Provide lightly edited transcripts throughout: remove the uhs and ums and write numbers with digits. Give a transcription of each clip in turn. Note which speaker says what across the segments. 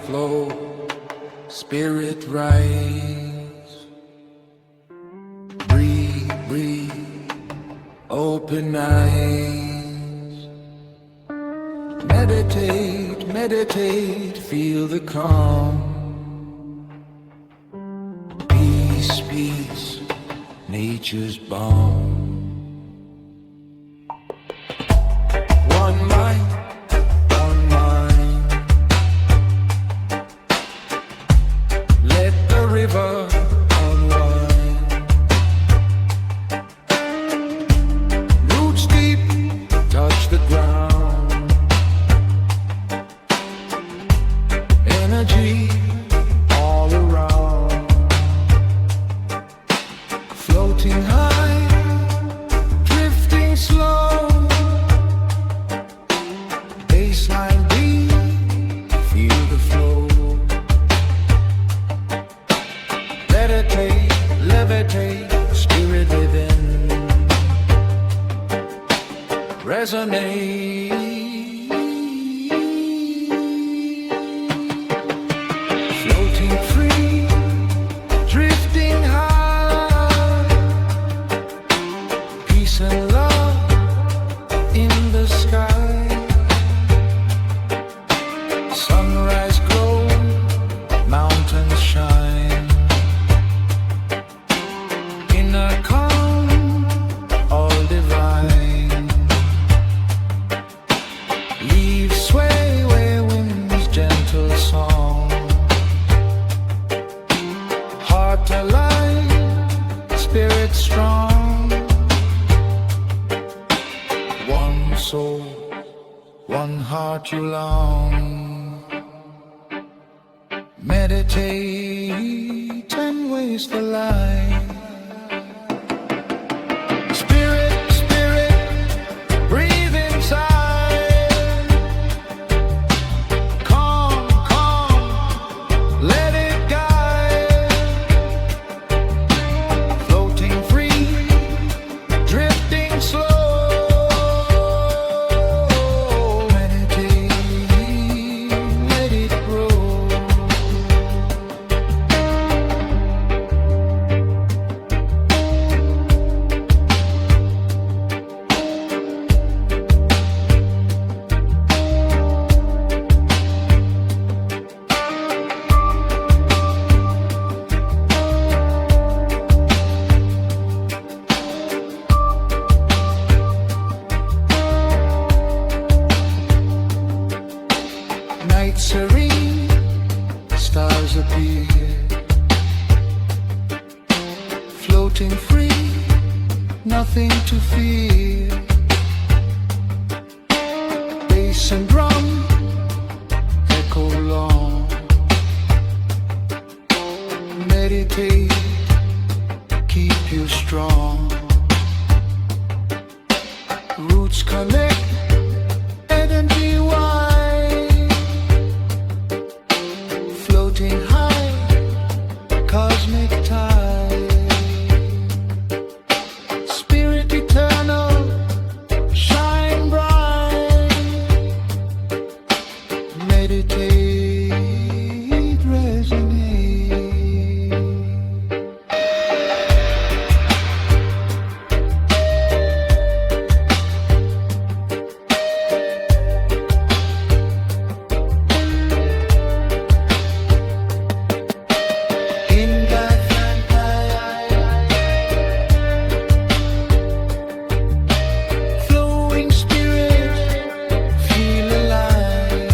Speaker 1: flow, spirit rise. Breathe, breathe, open eyes. Meditate, meditate, feel the calm. Peace, peace, nature's balm. One mind, one mind. Let the river unwind. Roots deep, touch the ground. Energy all around. Floating high, drifting slow. Baseline beat, feel the flow. Levitate, levitate, spirit within. Resonate. Floating free, drifting high. Peace and love in the sky. Sunrise glow, mountains shine. Inner calm, all divine. Leaves sway where winds gentle song. Heart alive, spirit strong. One soul, one heart you long. Meditate and waste the light. Spirit, spirit, breathe inside. Calm, calm, let it guide. Floating free, drifting slow. Meditate, let it grow. Night serene, stars appear. Floating free, nothing to fear. Bass and drum echo long. Meditate, keep you strong. Roots connect, energy wide. Floating high, cosmic tide. Spirit eternal, shine bright. Meditate, resonate. In that flowing spirit, feel alive.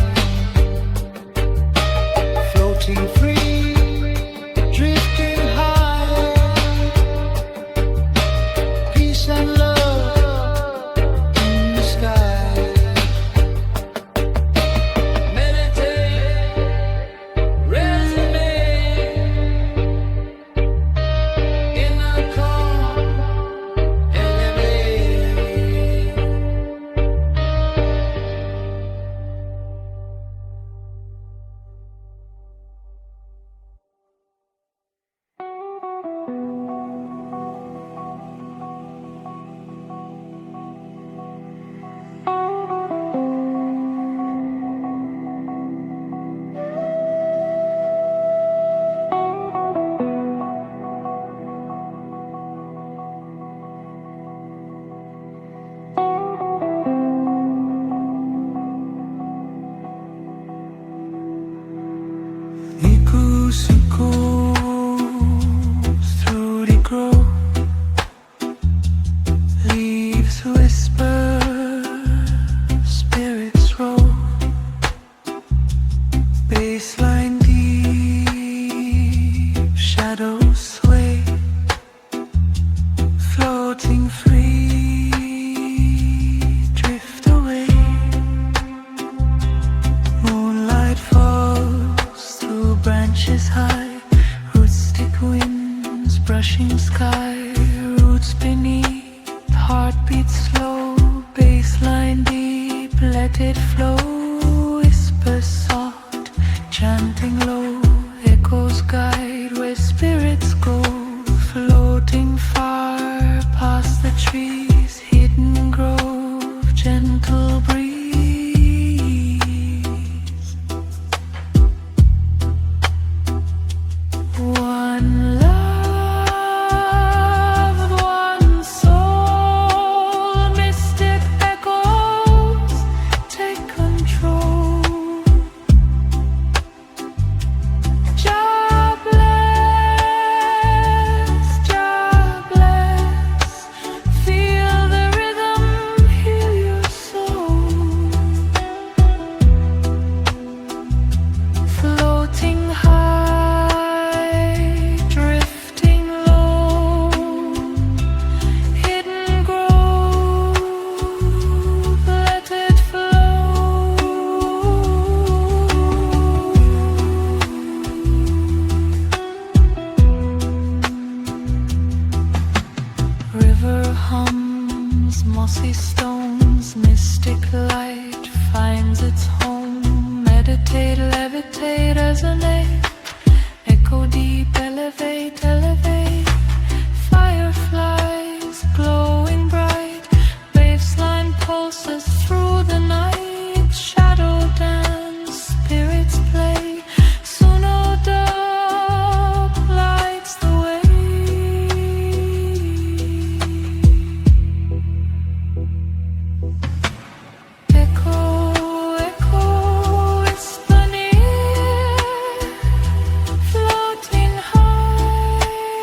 Speaker 1: Musical through the grove, leaves whisper, spirits roll, baseline deep, shadows sway, floating free, drift away. Moonlight falls through branches high, roots stick winds brushing sky, roots beneath, heartbeat slow, baseline deep, let it flow, whisper soft, chanting low, echoes guide where spirits go, floating far past the trees, hidden grove, gentle breeze. One love, one soul, mystic echoes take control. Jah bless, feel the rhythm, heal your soul. Floating high, drifting low, hidden grove, let it flow. River hums, mossy stones, mystic light finds its home. Meditate, levitate, resonate, echo deep, elevate, elevate. Fireflies glowing bright, baseline pulses through the night. Shadow dance, spirits play, Suno dub lights the way. Echo, echo, whisper near, floating high,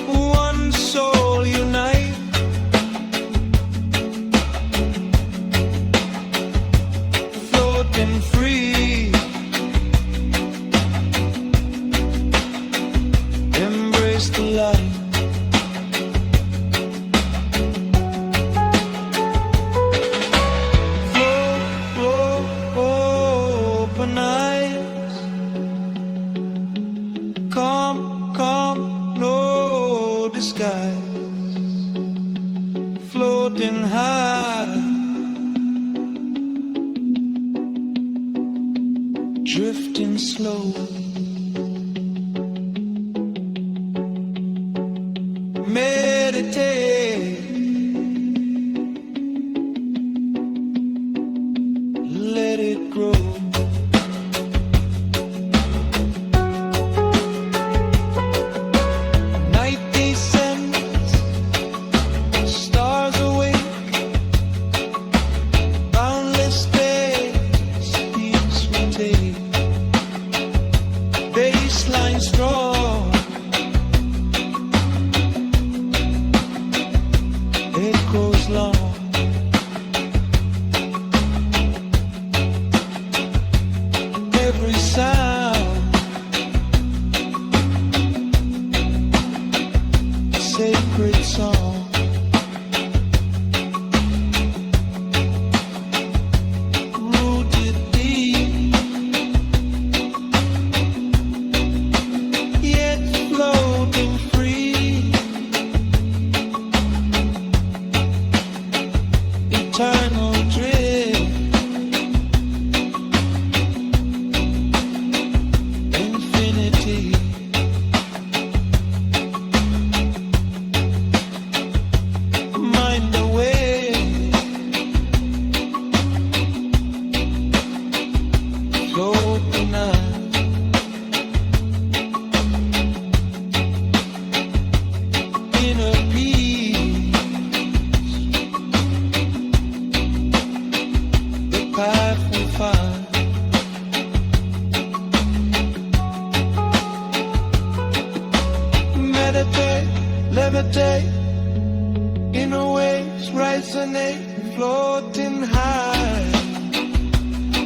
Speaker 2: One
Speaker 1: floating high, drifting slow. Meditate, let it grow. Night descends, stars awake, boundless days, peace we take. Baseline strong, echoes long. Every sound, sacred song. Rooted deep, yet floating free. Eternal drift, infinity. Mind away, floating up. Inner peace, the path we find. Meditate, levitate, inner waves resonate, floating high,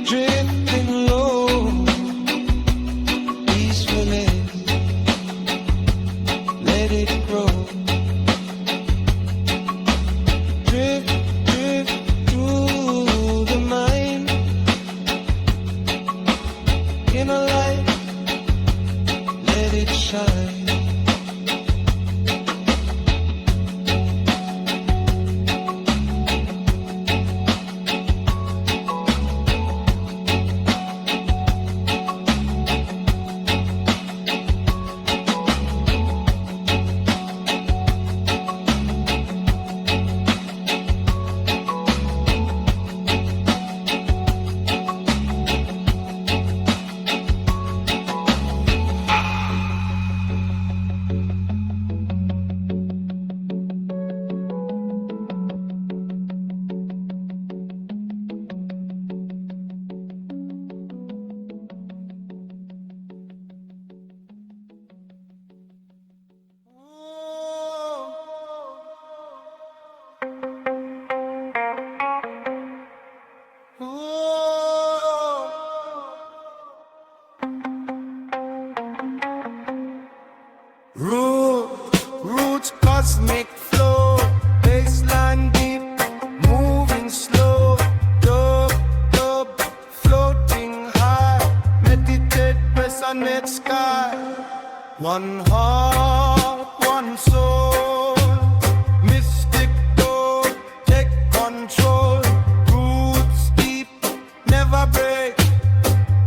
Speaker 1: drifting low, peacefully, let it grow. Drift, drift through the mind, inner light, let it shine. Roots cosmic flow, baseline deep, moving slow, dub, dub, floating high, meditate, press on net sky. One heart, one soul, mystic door, take control. Roots deep, never break,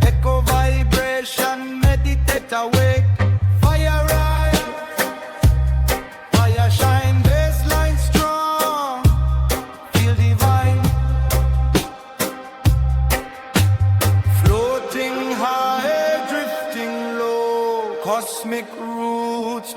Speaker 1: echo vibration, meditate awake. Fire rise, fire shine, baseline strong, feel divine. Floating high, drifting low, cosmic roots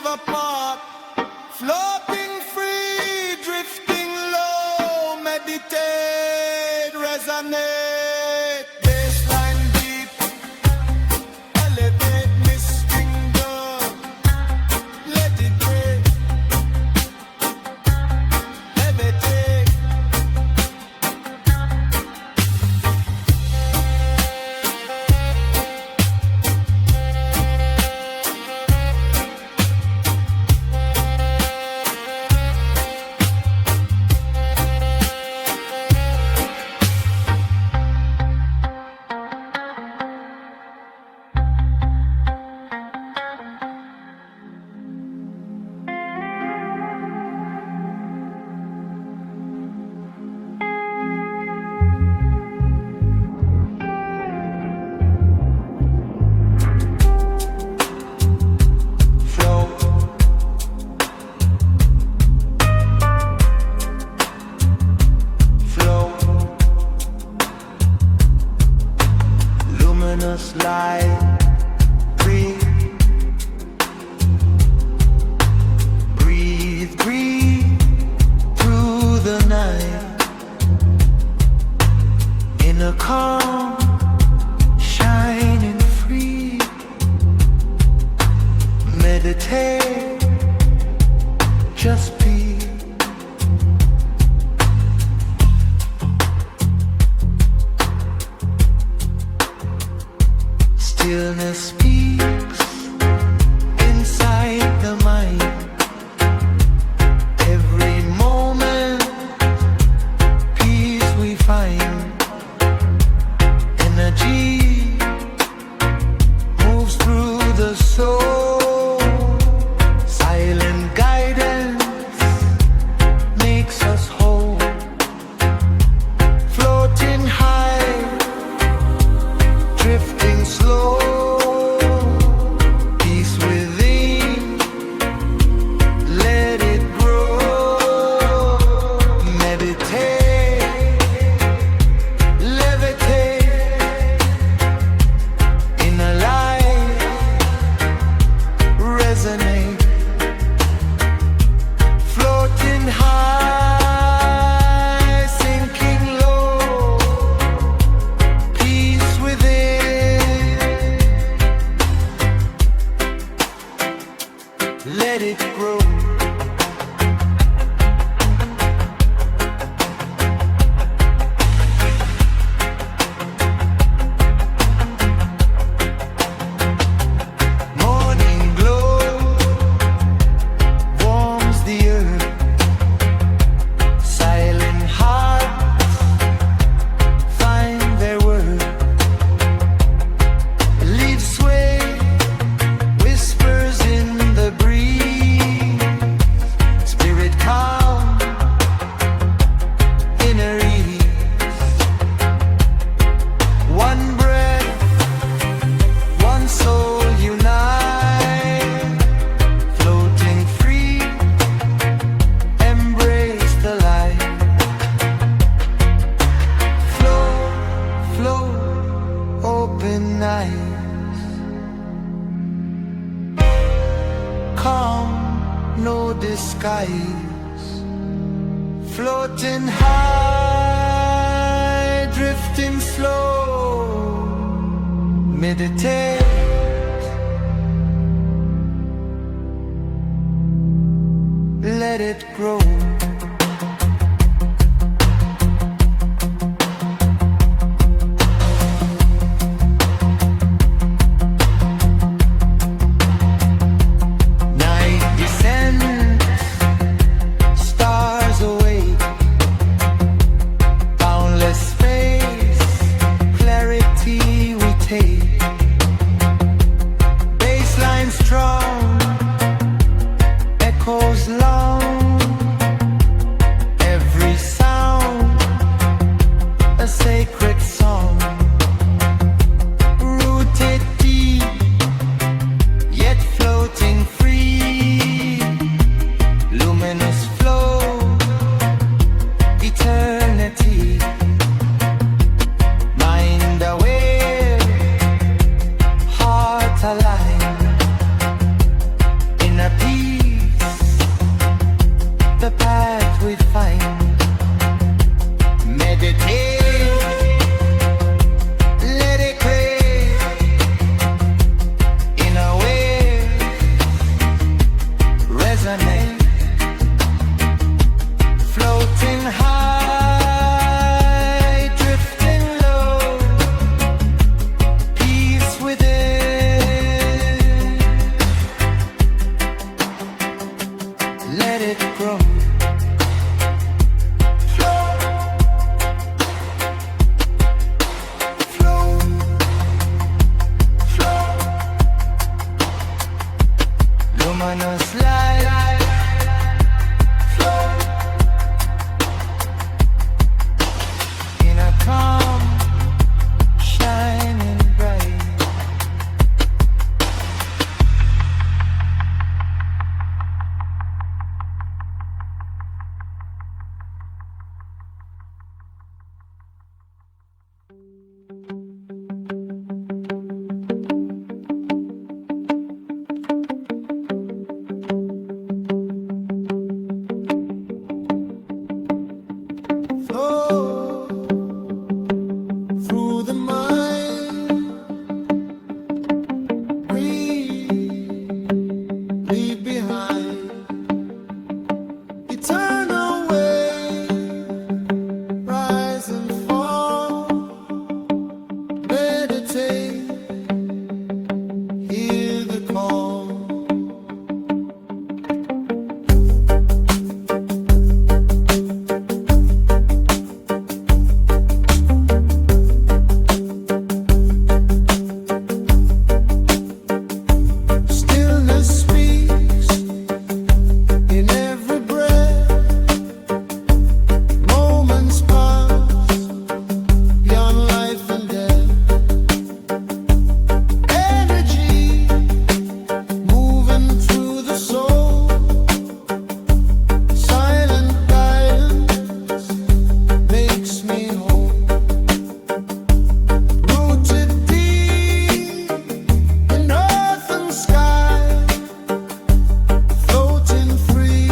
Speaker 1: never part. Floating free, drifting low, meditate, resonate. Baseline deep, elevate me finger, let it break, levitate. Light, breathe, breathe, breathe through the night in a calm, shining free. Meditate, just be. Stillness speaks inside the mind. Every moment, peace we find. Energy moves through the soul. Silent guidance makes us whole. Floating high, drifting slow. Let it grow. Morning glow warms the earth. Silent hearts find their worth. Leaves sway, whispers in the breeze. Spirit calm, inner ease. One breath, one soul unite. Floating free, embrace the light. Flow, flow, open eyes. Calm, no disguise. Floating high, drifting slow. Meditate, let it grow. Night descends, stars awake. Boundless space, clarity we take. Baseline strong, echoes long. resonate, floating high, drifting low, peace within. Let it grow. Luminous light, flow in a calm, shining bright. Through the mind, we leave behind eternal way, rise and fall, meditate, hear the call. Stillness speaks in every breath. Moments pass beyond life and death. Energy moving through the soul. Silent guidance makes me whole. Rooted deep in earth and sky, floating free,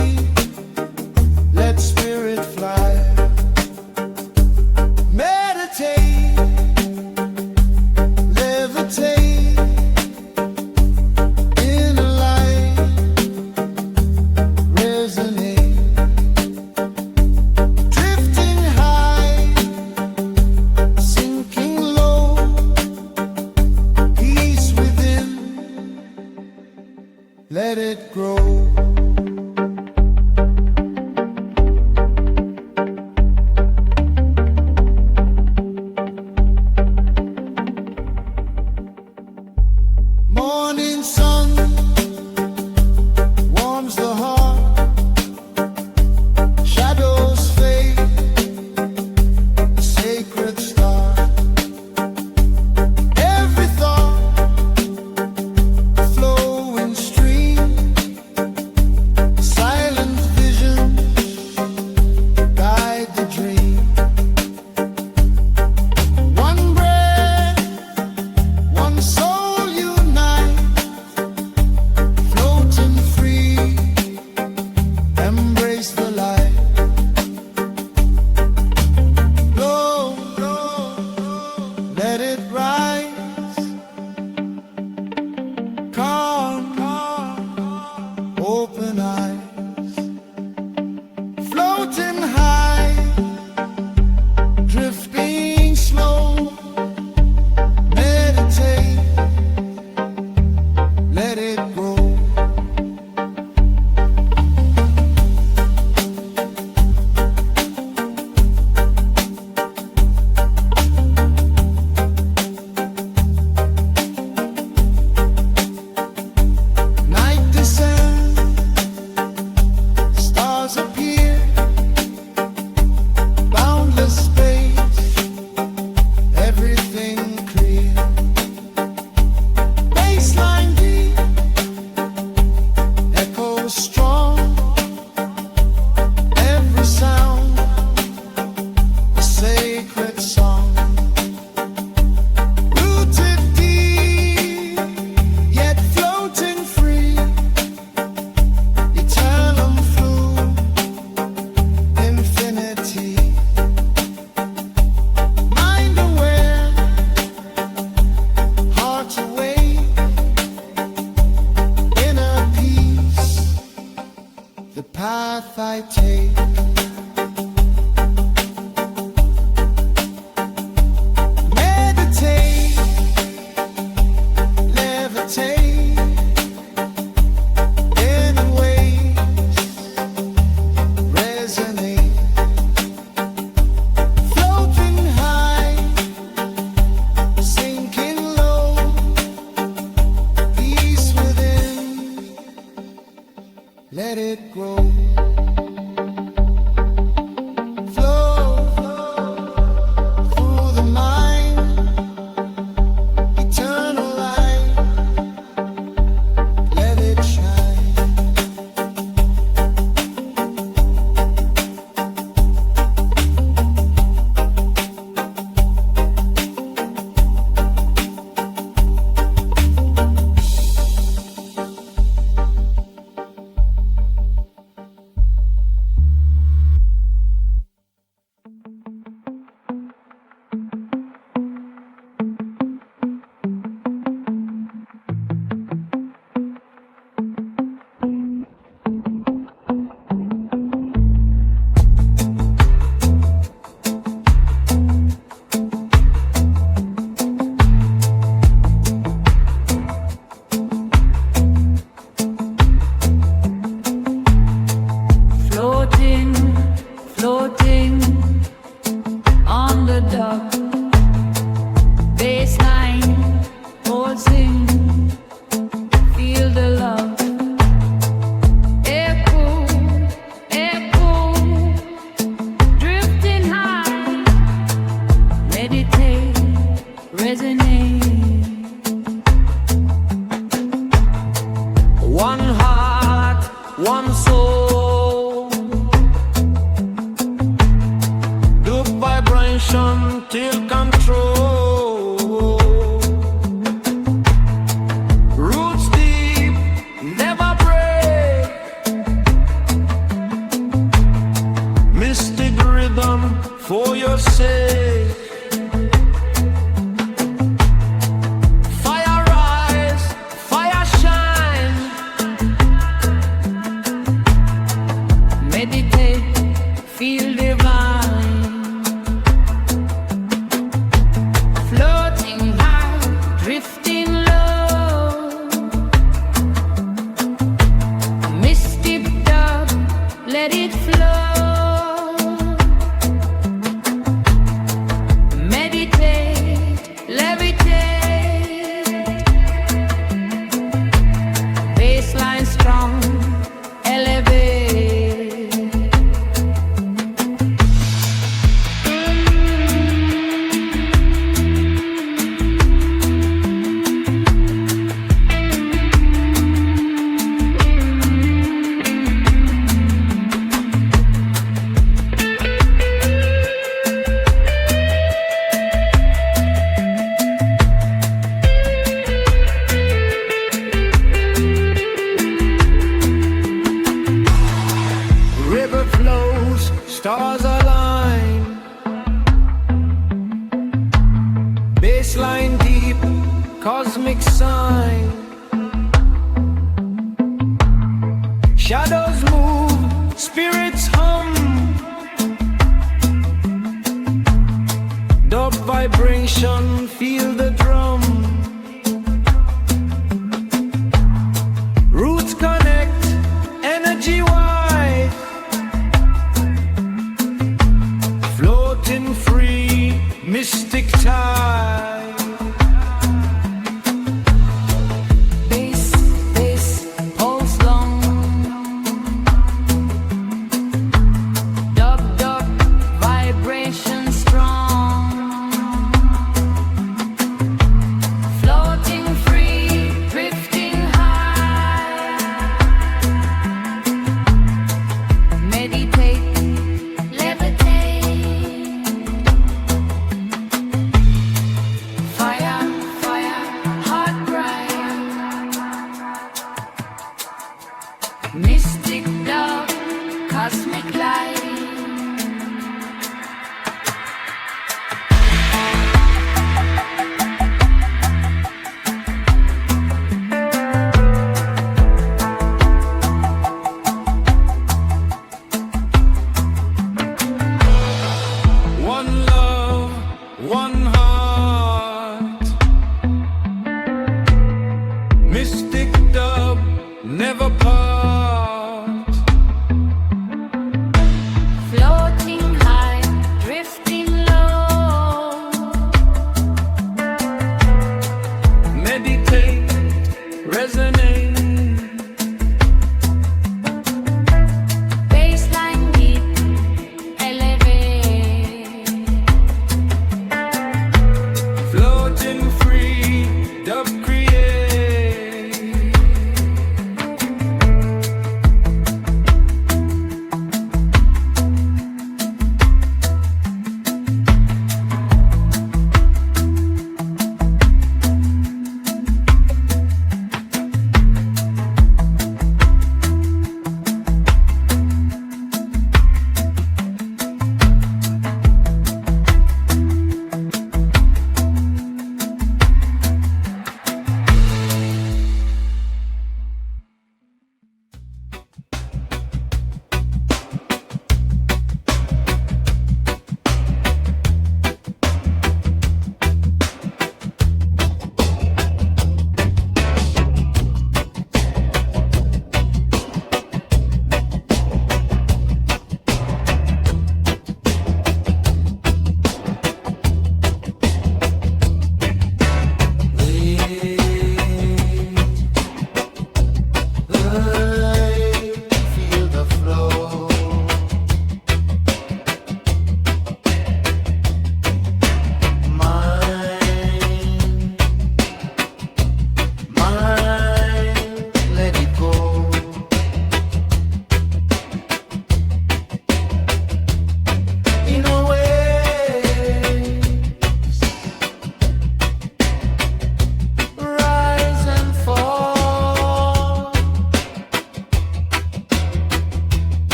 Speaker 1: let spirit fly. Meditate, levitate, inner light, resonate. Drifting high, sinking low, peace within, let it grow. Morning sun warms the heart, shadows fade, a sacred start. Every thought, a flowing stream, silent vision, guide the dream. One breath, one soul unite, floating free, embrace the light. Glow, let it rise, calm, open eyes, floating high, drifting slow, meditate, let it grow. Night descends, the path I take. Meditate, levitate, anyways, resonate, floating high, sinking low, peace within, let it grow. Stars align, baseline deep, cosmic sign. Shadows move, spirits hum. Dub vibration, feel the drum. Roots connect, energy wide. Floating free, mystic tide. Bass, pulse long. Dub, vibration strong. Floating free, drifting high. Meditate, levitate. Fire, heart bright. Mystic love, cosmic light.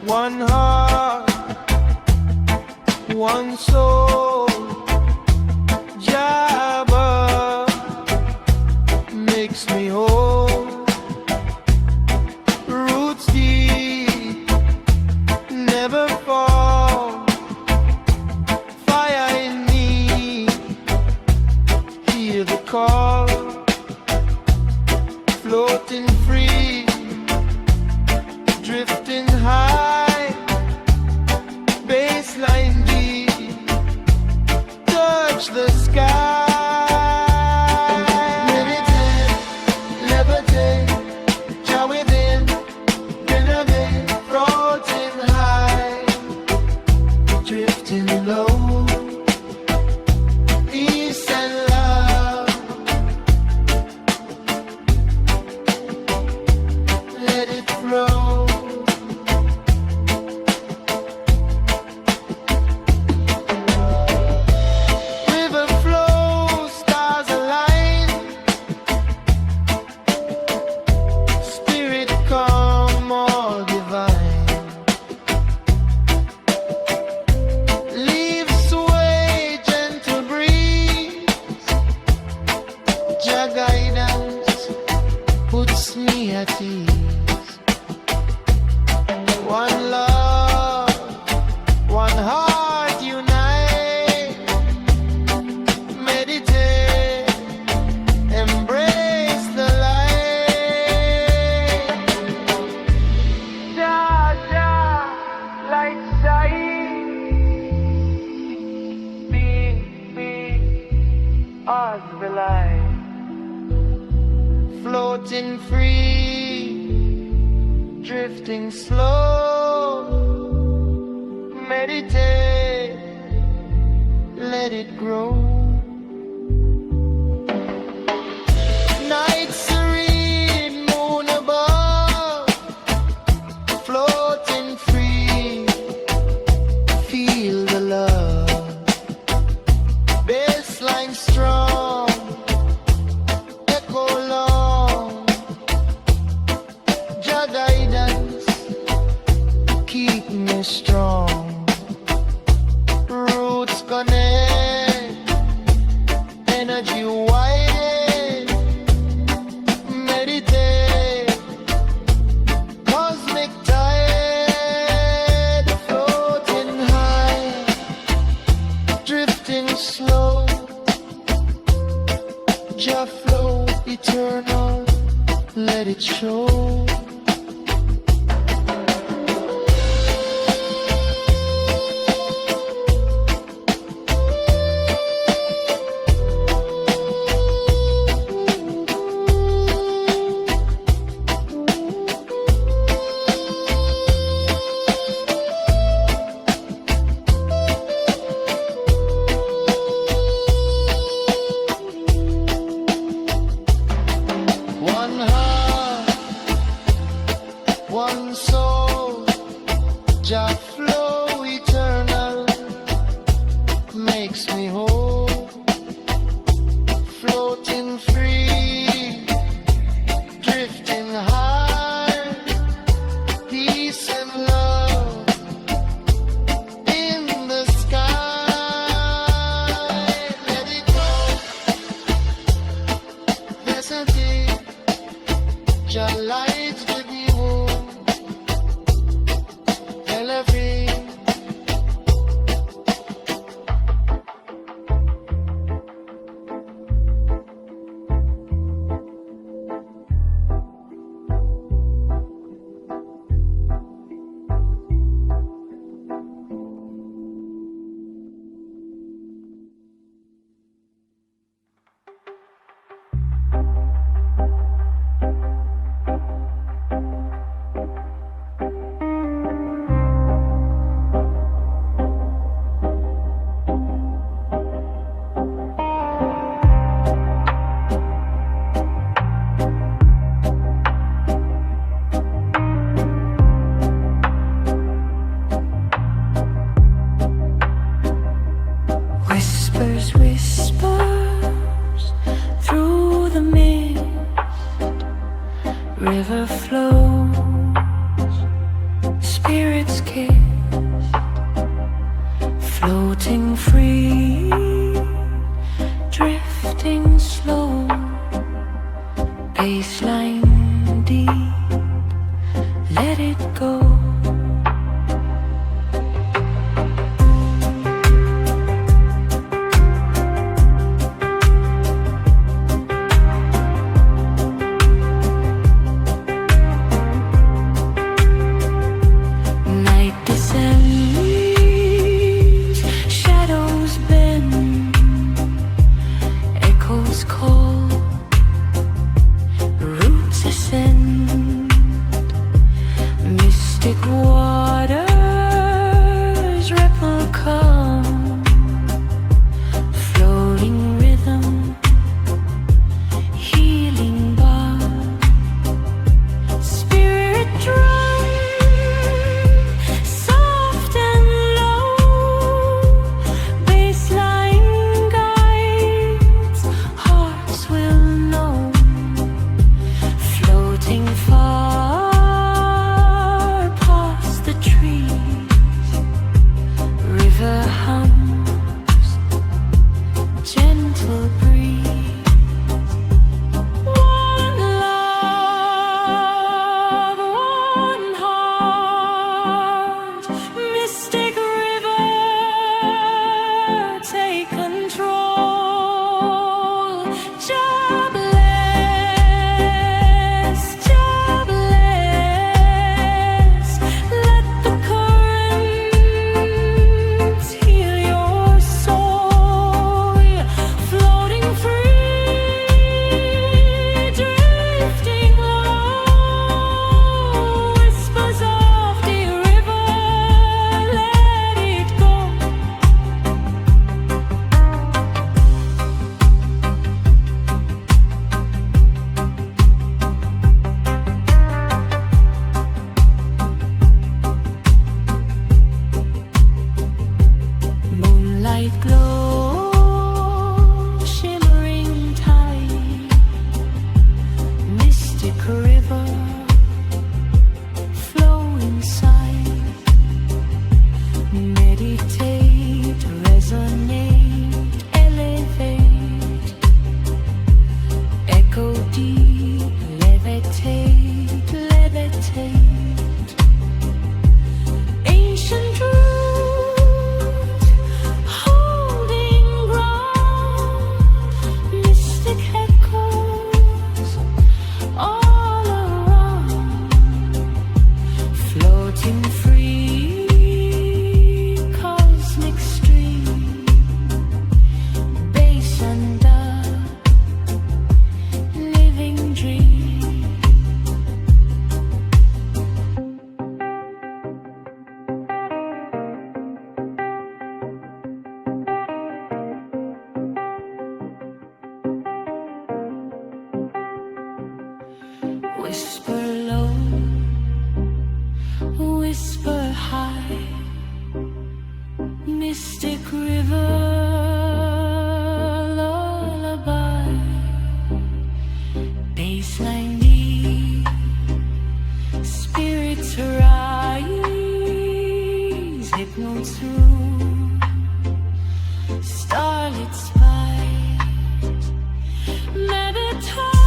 Speaker 1: one heart, one soul. Jabba makes me whole. Roots deep, never fall. Fire in me, hear the call. Floating free, drifting high, baseline deep, touch the sky. Meditate, levitate, jah within, renovate, floating high, drifting low, peace and love. Let it flow. River flows, stars align. Spirit calm, all divine. Leaves sway, gentle breeze. Jah guidance puts me at ease. One love, one heart unite. Meditate, embrace the light. Jah, Jah, light shine. Be as the light. Floating free, drifting slow. Meditate, let it grow. Night serene, moon above, floating free, feel the love. Baseline strong, echo long. Jah guidance keep me strong. Roots connect, energy widen. Meditate, cosmic tide, floating high, drifting slow. Jah flow eternal, let it show. One heart, one soul, Jah flow eternal, makes me whole. Floating free, drifting high, peace and love in the sky. Let it go, there's a day. Jah lights with you, elevate.
Speaker 2: Spirit's kiss, floating free, drifting slow, baseline deep, let it go. Whisper low, whisper high, mystic river lullaby, baseline deep, spirits rise, hypnotes through, starlit spies, meditate.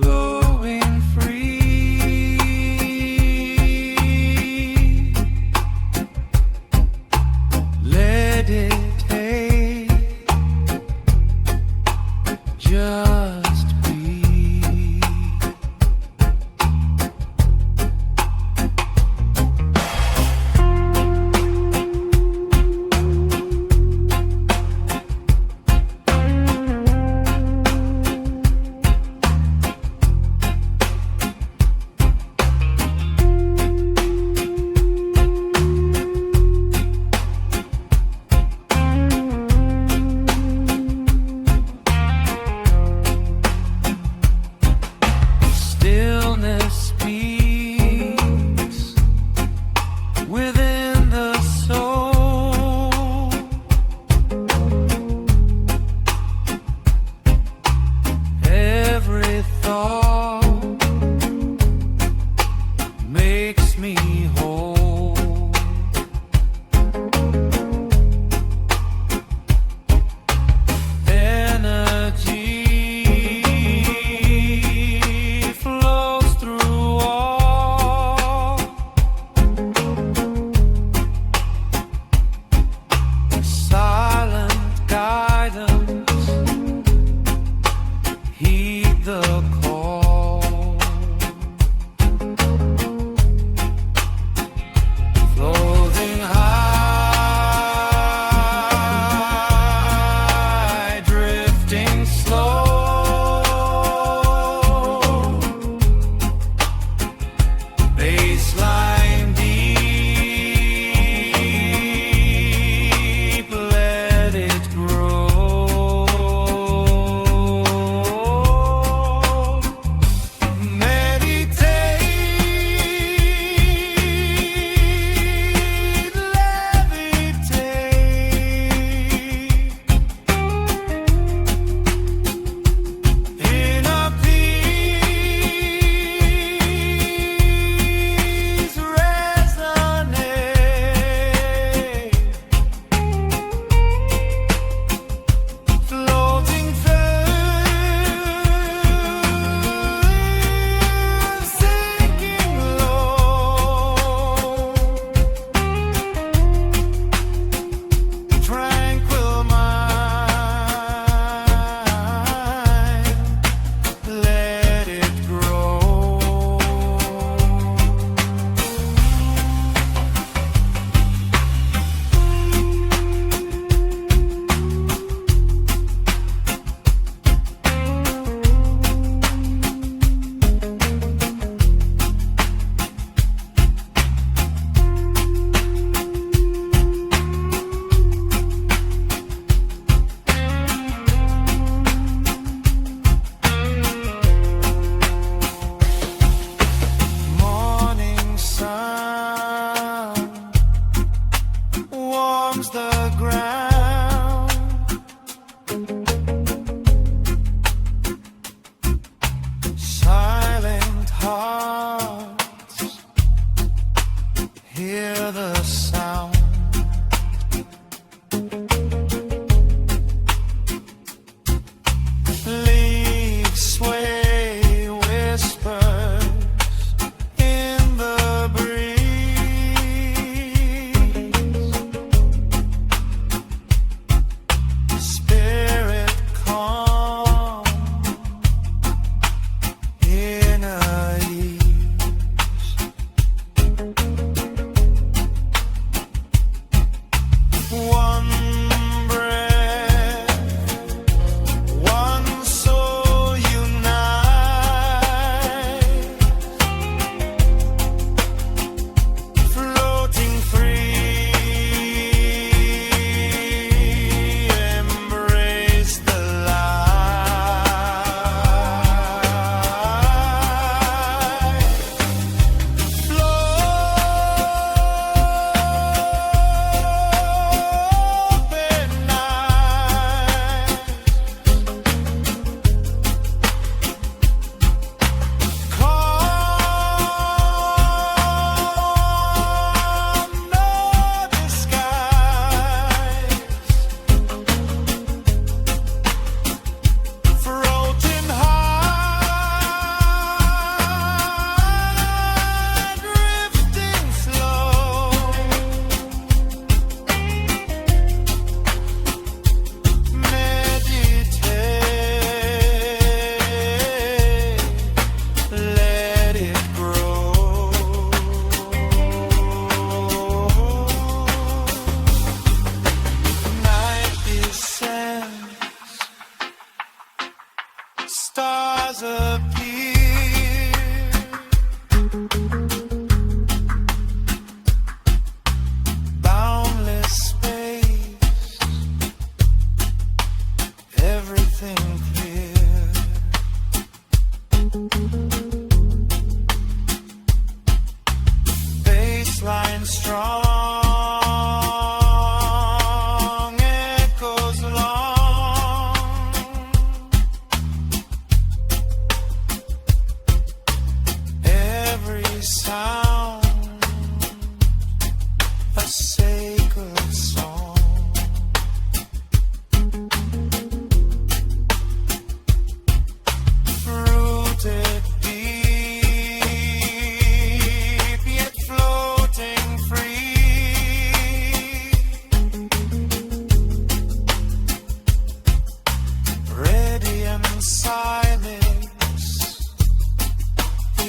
Speaker 1: flowing free. Let it take, just be.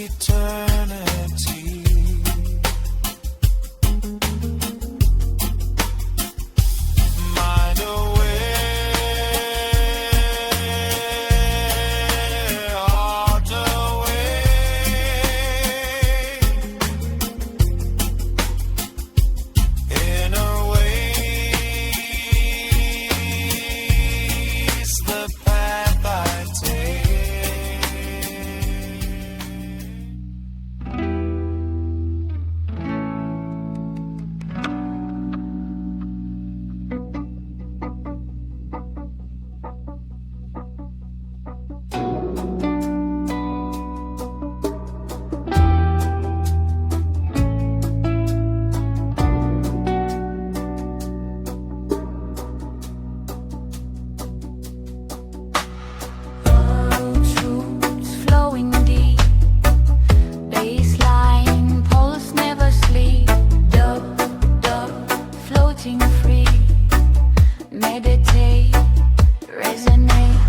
Speaker 1: eternity. Mine away, heart away. Inner ways, the path I take.
Speaker 2: Roots flowing deep, baseline pulse never sleep. Dub, dub, floating free. Meditate, resonate.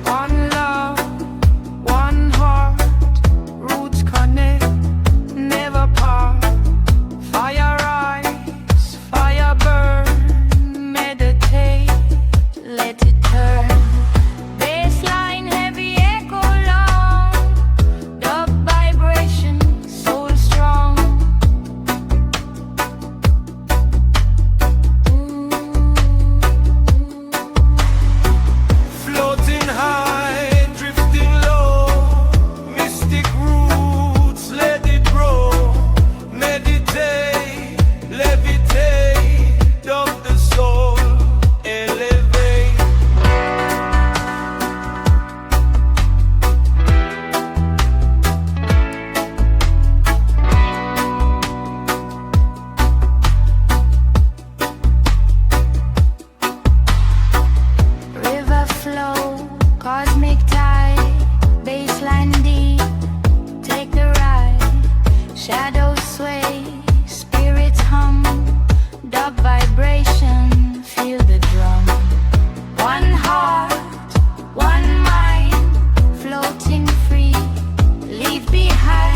Speaker 1: One love, one heart, roots connect, never part. Fire rise, fire burn, meditate,
Speaker 2: Let it turn. Baseline heavy echo long. Dub vibration, soul strong.
Speaker 1: floating high, drifting low, mystic roots, let it grow. Meditate, levitate, dub the soul, elevate.
Speaker 2: River flow, cosmic tide, baseline deep, take the ride. Shadows sway, spirits hum, dub vibration, feel the drum. One heart, one mind, floating free, leave behind.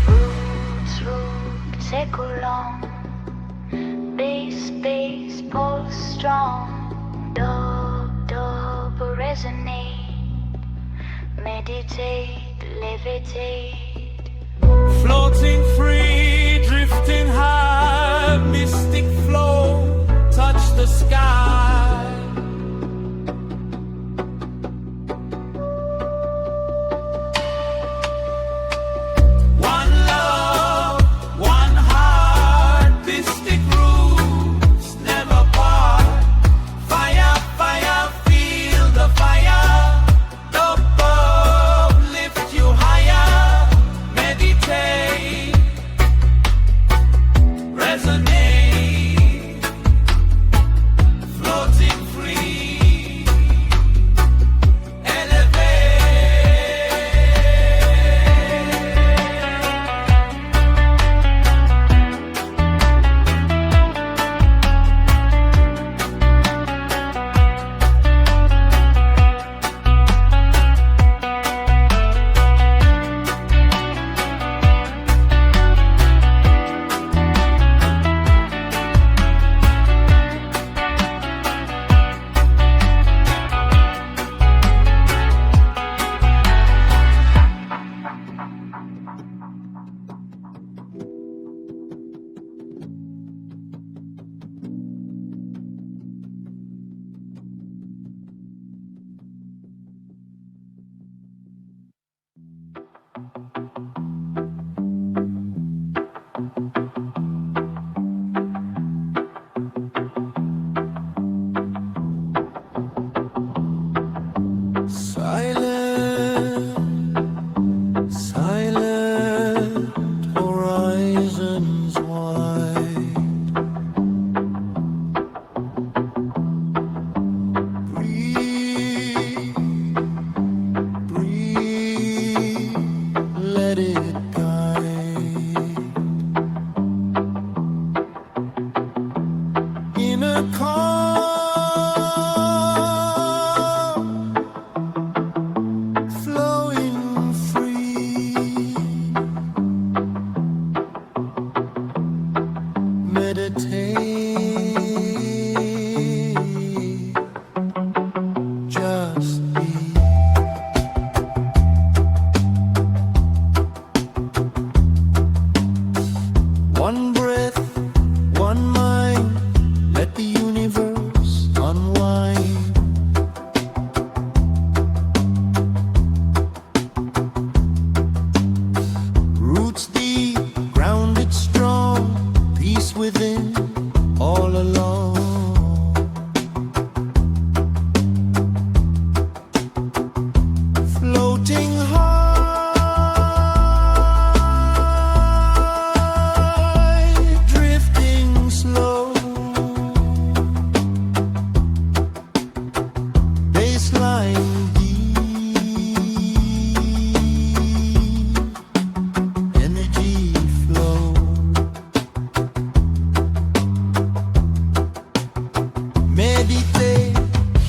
Speaker 2: Roots, roots, echo long. Bass, bass, pulse strong. Dub, dub, resonate. Meditate, levitate.
Speaker 1: Floating free, drifting high, mystic flow, touch the sky. One love, one heart, mystic roots, never part. Fire, fire, feel the fire. The bulb lift you higher. Meditate, resonate.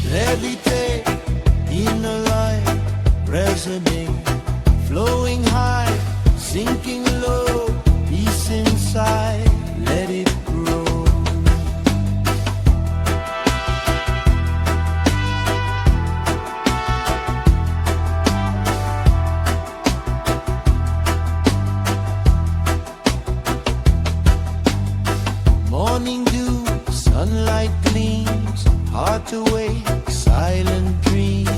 Speaker 1: levitate in a light, resonate, flowing high, sinking low, peace inside, let it grow. Morning dew, sunlight gleams, heart awake, silent dreams.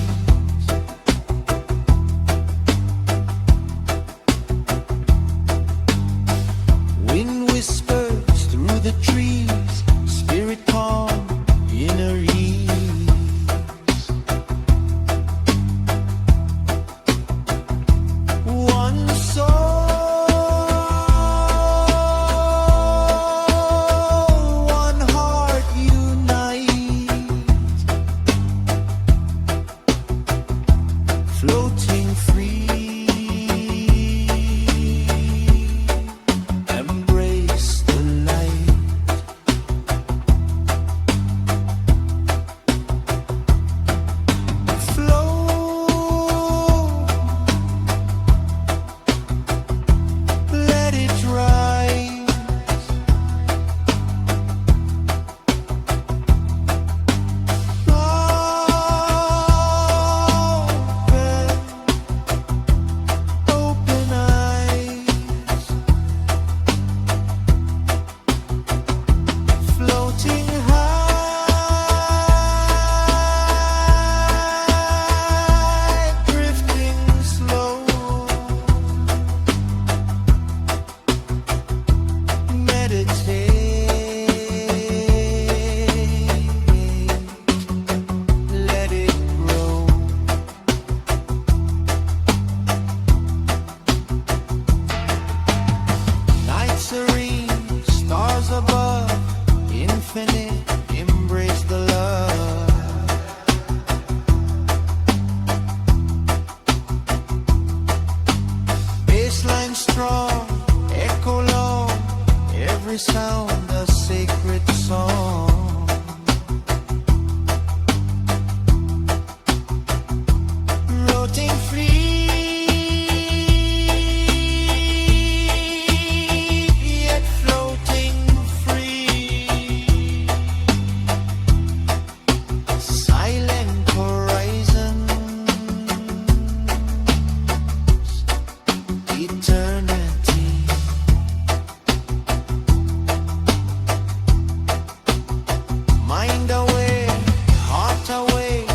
Speaker 1: Wind whispers through the trees, spirit calm, inner ease. One soul, one heart unite, floating free. Embrace the light. Flow, let it rise. Open eyes, floating high, drifting slow. Meditate, let it grow. Night serene, stars above, infinite, embrace the love. Baseline strong, echo long, every sound a sacred song. Floating free, yet floating free. Silent horizons, eternity. Mind away, heart away,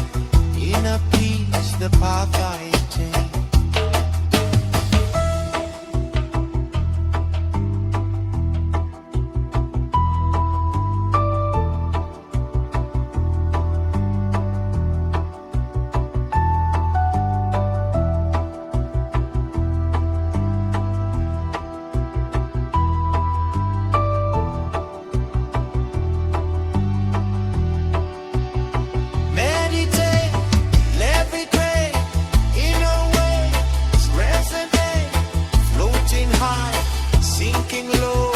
Speaker 1: inner peace, the path I take. Meditate, levitate, inner waves resonate, floating high, sinking low,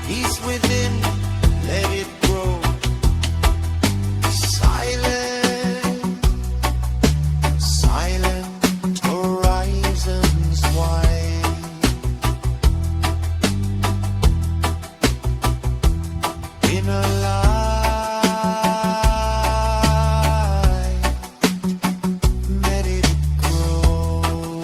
Speaker 1: peace within, let it grow. Silent, silent horizons wide. Inner light, let it grow.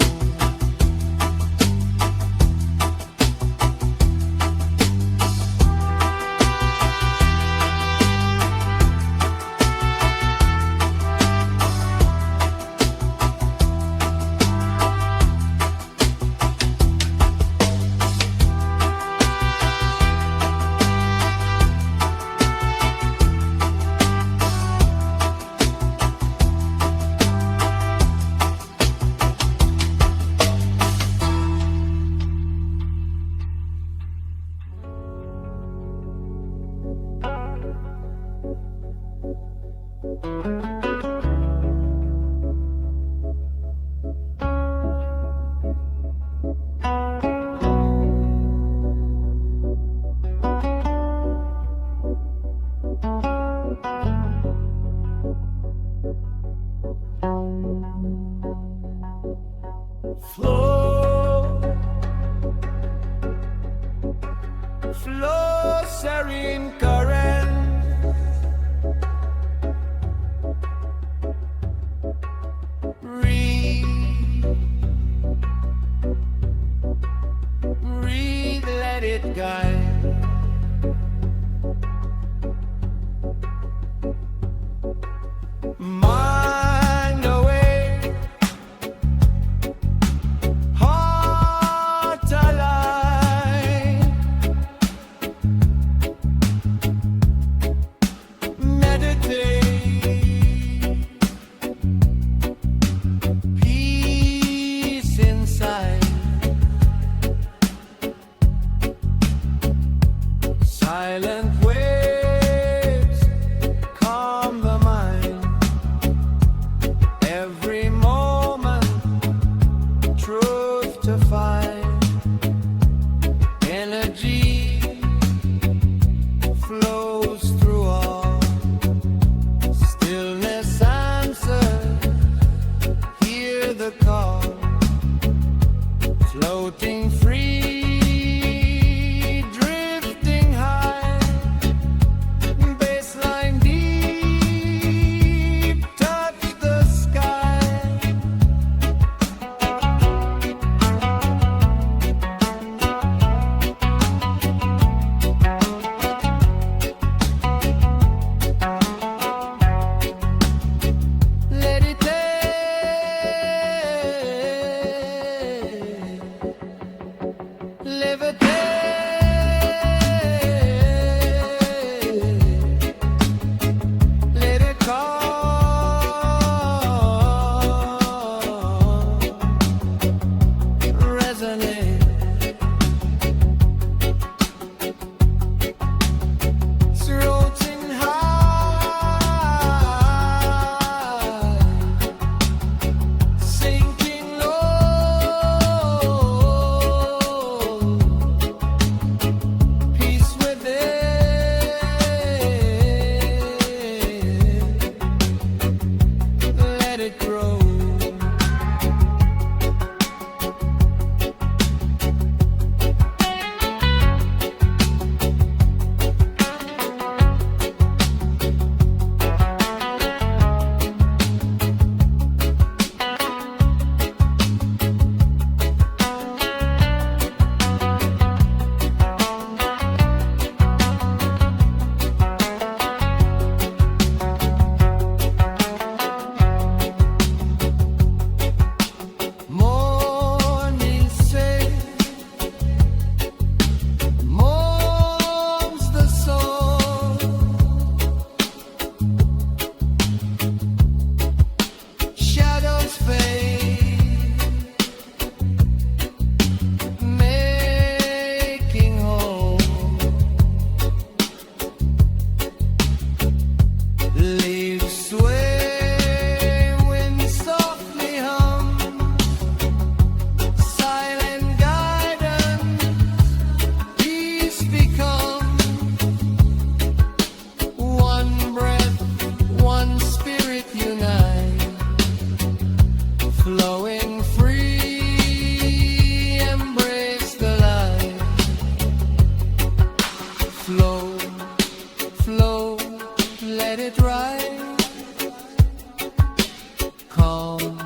Speaker 1: calm,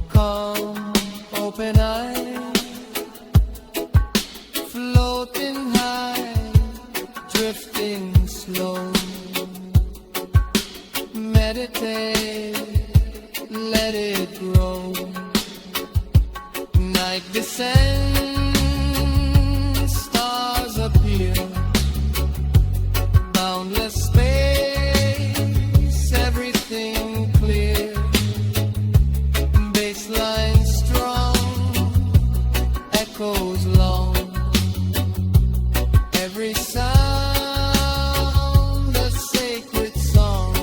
Speaker 1: calm, open eyes, floating high, drifting slow. Meditate, let it grow. Night descends, stars appear, boundless space, everything clear. Baseline strong, echoes long. Every sound a sacred song,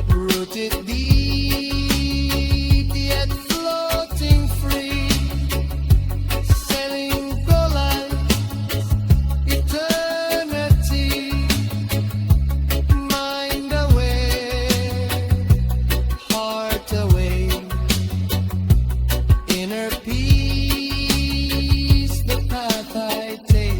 Speaker 1: rooted deep yet floating free, sailing lights, eternity. Mind away, heart away, inner peace, the path I take.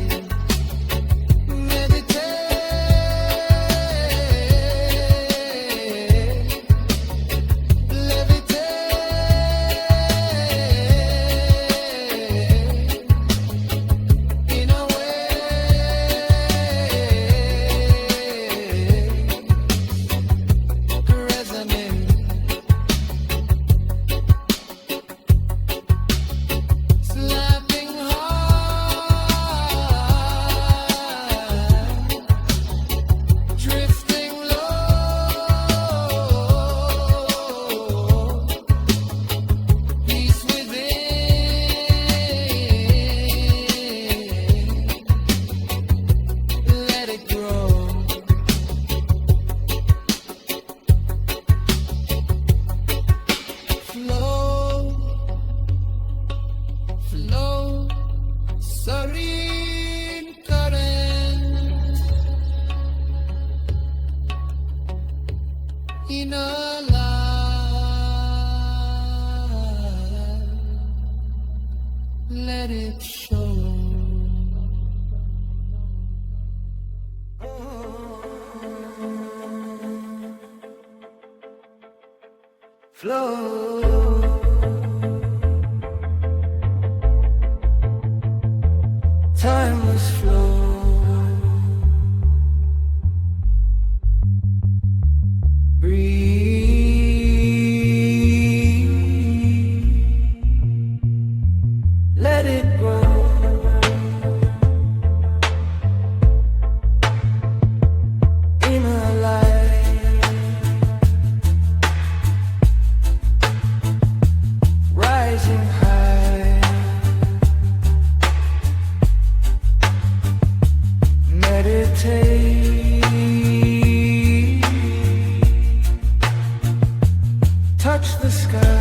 Speaker 1: Flow, serene current, inner light, let it show. Flow. Timeless flow, breathe, let it grow. Inner light, rising high. Meditate, touch the sky.